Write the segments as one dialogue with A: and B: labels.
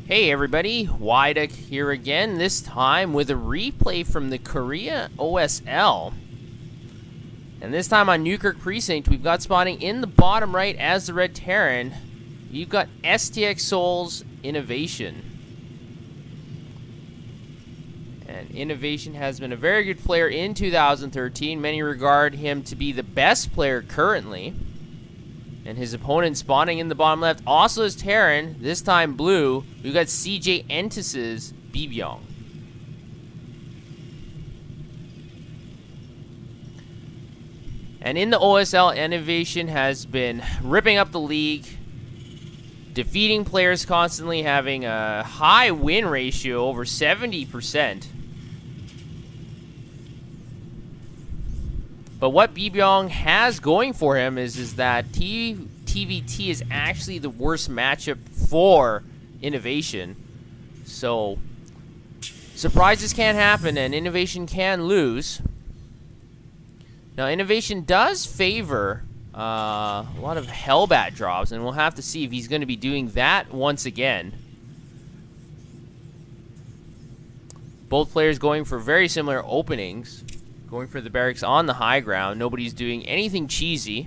A: Hey everybody, Wydek here again, this time with a replay from the Korea OSL. And this time on Newkrik Precinct, we've got spawning in the bottom right as the Red Terran. You've got STX Souls Innovation. And Innovation has been a very good player in 2013. Many regard him to be the best player currently. And his opponent spawning in the bottom left also is Terran, this time blue. We've got CJ Entus's Bbyong. And in the OSL, Innovation has been ripping up the league, defeating players constantly, having a high win ratio, over 70%. But what Bbyong has going for him is that TVT is actually the worst matchup for Innovation. So, surprises can happen and Innovation can lose. Now, Innovation does favor a lot of Hellbat drops, and we'll have to see if he's going to be doing that once again. Both players going for very similar openings. Going for the barracks on the high ground. Nobody's doing anything cheesy.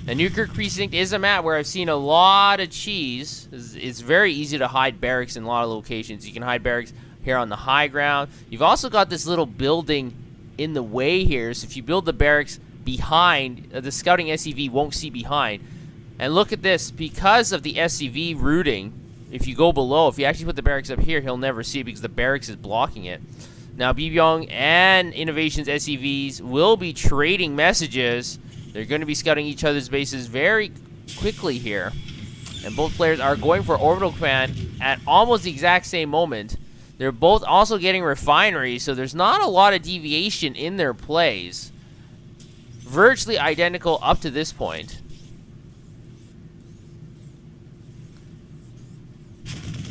A: And Newkrik Precinct is a map where I've seen a lot of cheese. It's very easy to hide barracks in a lot of locations. You can hide barracks here on the high ground. You've also got this little building in the way here. So if you build the barracks behind, the scouting SCV won't see behind. And look at this. Because of the SCV routing, if you go below, if you actually put the barracks up here, he'll never see it because the barracks is blocking it. Now, Bbyong and Innovation's SCVs will be trading messages. They're going to be scouting each other's bases very quickly here. And both players are going for orbital command at almost the exact same moment. They're both also getting refineries, so there's not a lot of deviation in their plays. Virtually identical up to this point.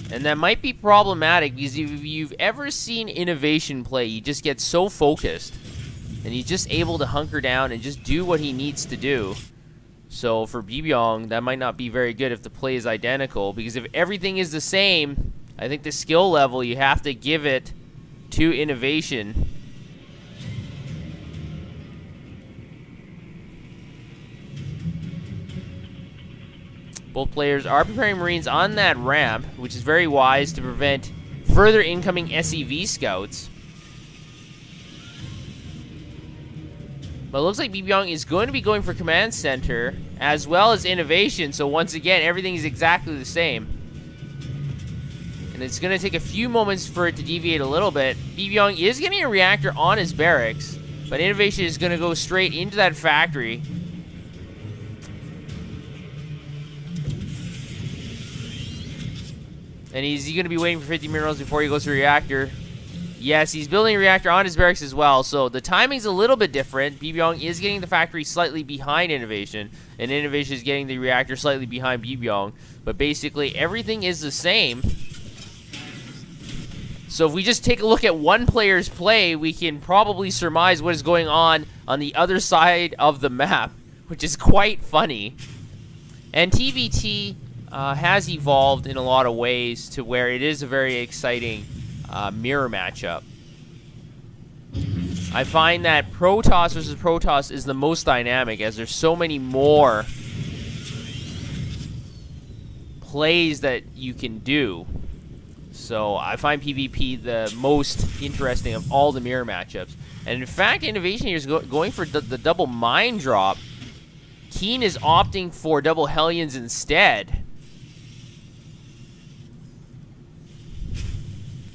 A: And that might be problematic because if you've ever seen Innovation play, he just gets so focused. And he's just able to hunker down and just do what he needs to do. So for Bbyong, that might not be very good if the play is identical. Because if everything is the same, I think the skill level, you have to give it to Innovation. Both players are preparing Marines on that ramp, which is very wise to prevent further incoming SCV scouts. But it looks like Bbyong is going to be going for Command Center as well as Innovation, so once again, everything is exactly the same. And it's going to take a few moments for it to deviate a little bit. Bbyong is getting a reactor on his barracks, but Innovation is going to go straight into that factory. And is he going to be waiting for 50 minerals before he goes to reactor? Yes, he's building a reactor on his barracks as well. So the timing's a little bit different. Bbyong is getting the factory slightly behind Innovation. And Innovation is getting the reactor slightly behind Bbyong. But basically, everything is the same. So if we just take a look at one player's play, we can probably surmise what is going on the other side of the map. Which is quite funny. And TVT has evolved in a lot of ways to where it is a very exciting mirror matchup. I find that Protoss versus Protoss is the most dynamic as there's so many more plays that you can do. So I find PvP the most interesting of all the mirror matchups. And in fact, Innovation here is going for the double mine drop. Keen is opting for double Hellions instead.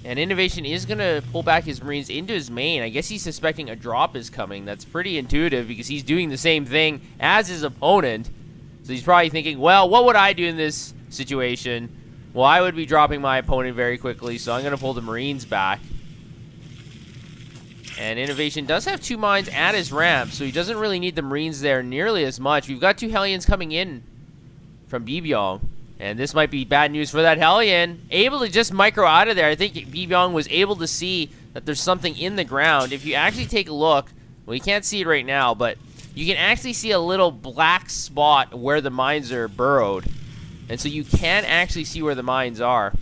A: And Innovation is going to pull back his Marines into his main. I guess he's suspecting a drop is coming. That's pretty intuitive because he's doing the same thing as his opponent. So he's probably thinking, well, what would I do in this situation? Well, I would be dropping my opponent very quickly, so I'm going to pull the Marines back. And Innovation does have 2 mines at his ramp, so he doesn't really need the Marines there nearly as much. We've got 2 Hellions coming in from Bbyong. And this might be bad news for that Hellion. Able to just micro out of there. I think Bbyong was able to see that there's something in the ground. If you actually take a look, well, you can't see it right now, but you can actually see a little black spot where the mines are burrowed. And so you can actually see where the mines are.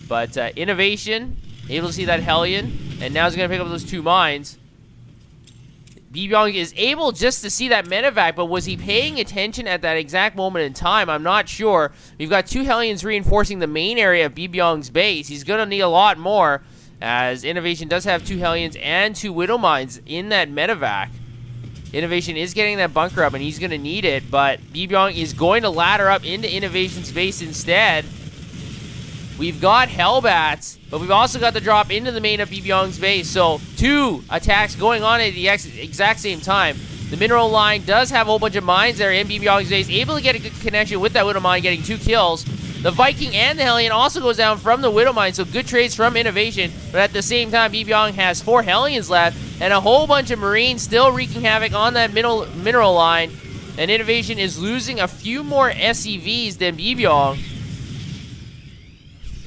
A: But Innovation, able to see that Hellion, and now he's going to pick up those 2 mines. Bbyong is able just to see that medevac, but was he paying attention at that exact moment in time? I'm not sure. We've got 2 Hellions reinforcing the main area of Bbyong's base. He's going to need a lot more, as Innovation does have 2 Hellions and 2 Widow Mines in that medevac. Innovation is getting that bunker up, and he's going to need it, but Bbyong is going to ladder up into Innovation's base instead. We've got Hellbats, but we've also got the drop into the main of Bbyong's base, so 2 attacks going on at the exact same time. The mineral line does have a whole bunch of mines there in Bbyong's base, able to get a good connection with that Widow Mine, getting 2 kills. The Viking and the Hellion also goes down from the Widow Mine, so good trades from Innovation, but at the same time, Bbyong has 4 Hellions left, and a whole bunch of Marines still wreaking havoc on that mineral line, and Innovation is losing a few more SCVs than Bbyong.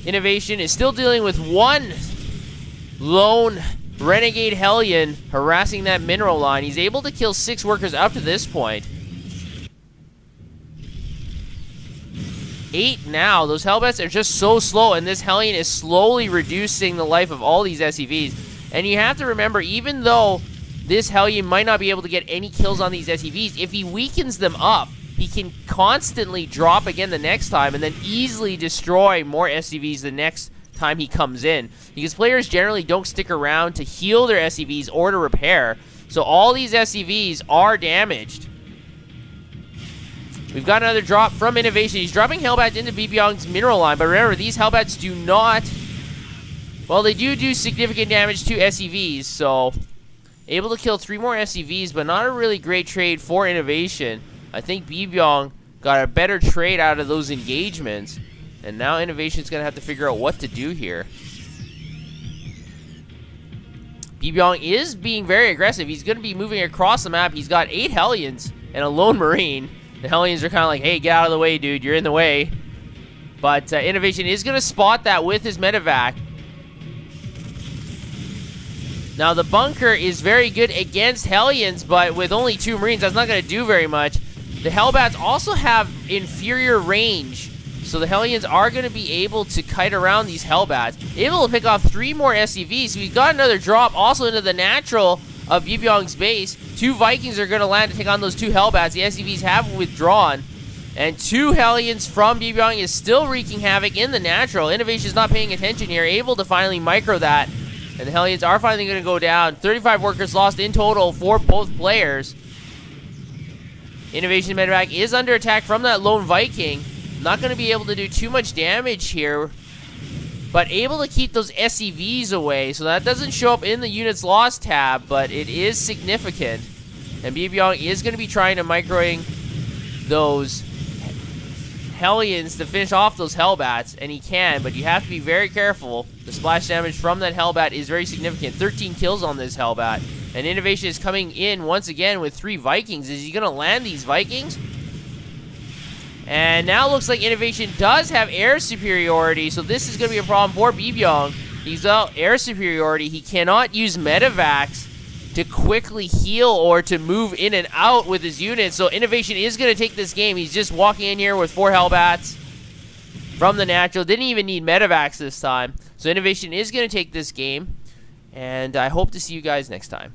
A: Innovation is still dealing with 1 lone Renegade Hellion harassing that mineral line. He's able to kill 6 workers up to this point. 8 now. Those Hellbats are just so slow, and this Hellion is slowly reducing the life of all these SCVs. And you have to remember, even though this Hellion might not be able to get any kills on these SCVs, if he weakens them up, he can constantly drop again the next time and then easily destroy more SCVs the next time he comes in. Because players generally don't stick around to heal their SCVs or to repair. So all these SCVs are damaged. We've got another drop from Innovation. He's dropping Hellbats into Bbyong's mineral line. But remember, these Hellbats do not... Well, they do significant damage to SCVs. So, able to kill 3 more SCVs, but not a really great trade for Innovation. I think Bbyong got a better trade out of those engagements, and now Innovation's going to have to figure out what to do here. Bbyong is being very aggressive. He's going to be moving across the map. He's got 8 Hellions and a lone Marine. The Hellions are kind of like, hey, get out of the way, dude. You're in the way. But Innovation is going to spot that with his medevac. Now, the bunker is very good against Hellions, but with only 2 Marines, that's not going to do very much. The Hellbats also have inferior range, so the Hellions are going to be able to kite around these Hellbats. Able to pick off 3 more SCVs, so we've got another drop also into the natural of Bbyong's base. 2 Vikings are going to land to take on those 2 Hellbats. The SCVs have withdrawn, and 2 Hellions from Bbyong is still wreaking havoc in the natural. Innovation's not paying attention here, able to finally micro that, and the Hellions are finally going to go down. 35 workers lost in total for both players. Innovation medevac is under attack from that lone Viking. Not going to be able to do too much damage here, but able to keep those SCVs away, so that doesn't show up in the units lost tab, but it is significant. And Bbyong is going to be trying to microing those Hellions to finish off those Hellbats, and he can, but you have to be very careful. The splash damage from that Hellbat is very significant. 13 kills on this Hellbat. And Innovation is coming in once again with 3 Vikings. Is he going to land these Vikings? And now looks like Innovation does have air superiority, so this is going to be a problem for Bbyong. He's out air superiority. He cannot use medevacs to quickly heal or to move in and out with his units, so Innovation is going to take this game. He's just walking in here with 4 Hellbats from the natural. Didn't even need medevacs this time. So Innovation is going to take this game, and I hope to see you guys next time.